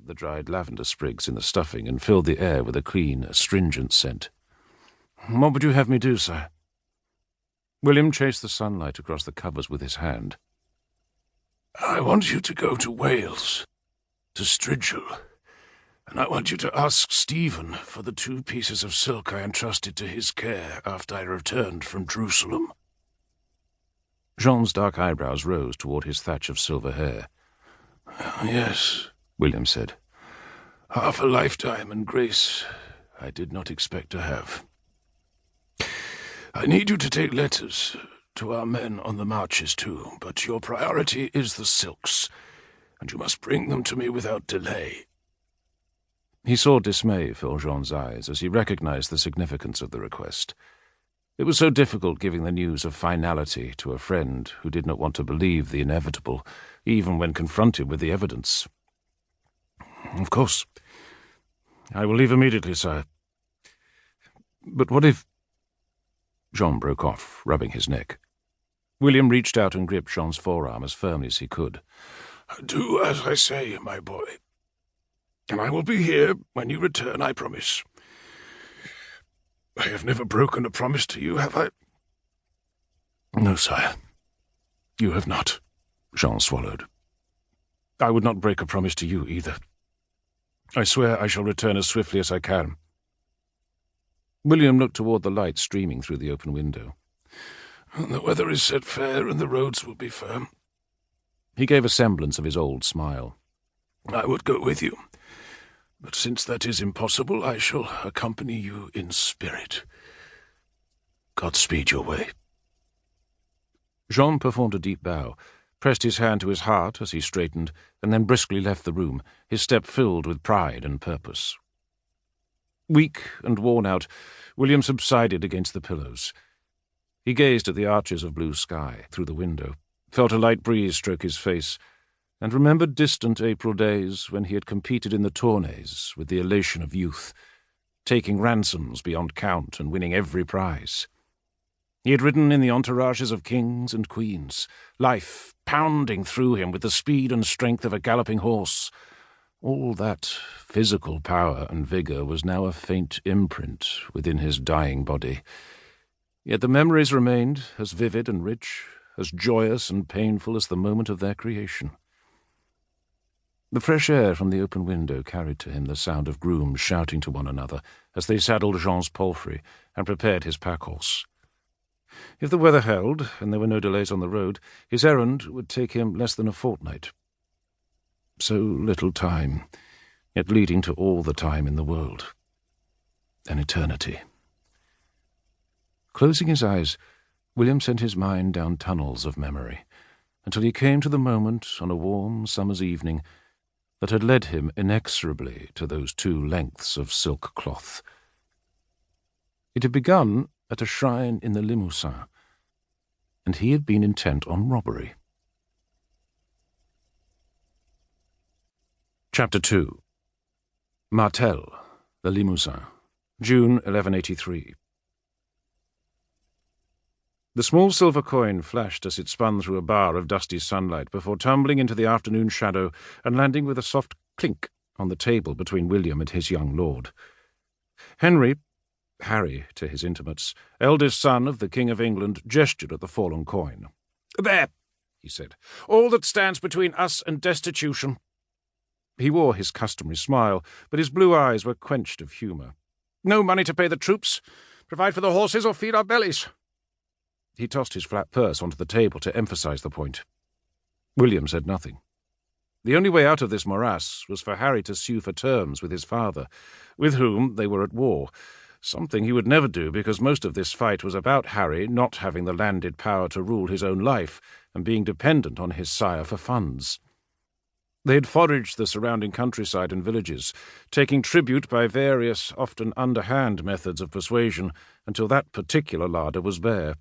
the dried lavender sprigs in the stuffing and filled the air with a clean, astringent scent. "What would you have me do, sir?" William chased the sunlight across the covers with his hand. "I want you to go to Wales, to Strigil, and I want you to ask Stephen for the 2 pieces of silk I entrusted to his care after I returned from Jerusalem." Jean's dark eyebrows rose toward his thatch of silver hair. "Yes," William said. "Half a lifetime and grace I did not expect to have. I need you to take letters to our men on the marches too, but your priority is the silks, and you must bring them to me without delay." He saw dismay fill Jean's eyes as he recognized the significance of the request. It was so difficult giving the news of finality to a friend who did not want to believe the inevitable, even when confronted with the evidence. "Of course. I will leave immediately, sir. But what if—" Jean broke off, rubbing his neck. William reached out and gripped Jean's forearm as firmly as he could. "Do as I say, my boy. And I will be here when you return, I promise. I have never broken a promise to you, have I?" "No, sire. You have not," Jean swallowed. "I would not break a promise to you either. I swear I shall return as swiftly as I can." William looked toward the light streaming through the open window. "The weather is set fair and the roads will be firm." He gave a semblance of his old smile. "I would go with you, but since that is impossible, I shall accompany you in spirit. Godspeed your way." Jean performed a deep bow, pressed his hand to his heart as he straightened, and then briskly left the room, his step filled with pride and purpose. Weak and worn out, William subsided against the pillows. He gazed at the arches of blue sky through the window, felt a light breeze stroke his face, and remembered distant April days when he had competed in the tourneys with the elation of youth, taking ransoms beyond count and winning every prize. He had ridden in the entourages of kings and queens, life pounding through him with the speed and strength of a galloping horse. All that physical power and vigour was now a faint imprint within his dying body. Yet the memories remained as vivid and rich, as joyous and painful as the moment of their creation. The fresh air from the open window carried to him the sound of grooms shouting to one another as they saddled Jean's palfrey and prepared his pack-horse. If the weather held, and there were no delays on the road, his errand would take him less than a fortnight. So little time, yet leading to all the time in the world. An eternity. Closing his eyes, William sent his mind down tunnels of memory, until he came to the moment on a warm summer's evening that had led him inexorably to those 2 lengths of silk cloth. It had begun at a shrine in the Limousin, and he had been intent on robbery. Chapter 2. Martel, the Limousin, June 1183. The small silver coin flashed as it spun through a bar of dusty sunlight before tumbling into the afternoon shadow and landing with a soft clink on the table between William and his young lord. Harry to his intimates, eldest son of the King of England, gestured at the fallen coin. "There," he said, "all that stands between us and destitution." He wore his customary smile, but his blue eyes were quenched of humour. "No money to pay the troops, provide for the horses, or feed our bellies." He tossed his flat purse onto the table to emphasize the point. William said nothing. The only way out of this morass was for Harry to sue for terms with his father, with whom they were at war, something he would never do because most of this fight was about Harry not having the landed power to rule his own life and being dependent on his sire for funds. They had foraged the surrounding countryside and villages, taking tribute by various, often underhand methods of persuasion until that particular larder was bare.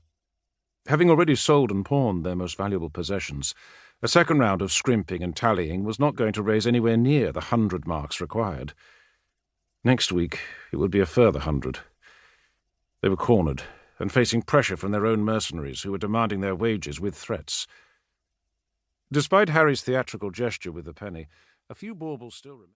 Having already sold and pawned their most valuable possessions, a second round of scrimping and tallying was not going to raise anywhere near the 100 marks required. Next week it would be a further 100. They were cornered and facing pressure from their own mercenaries who were demanding their wages with threats. Despite Harry's theatrical gesture with the penny, a few baubles still remained.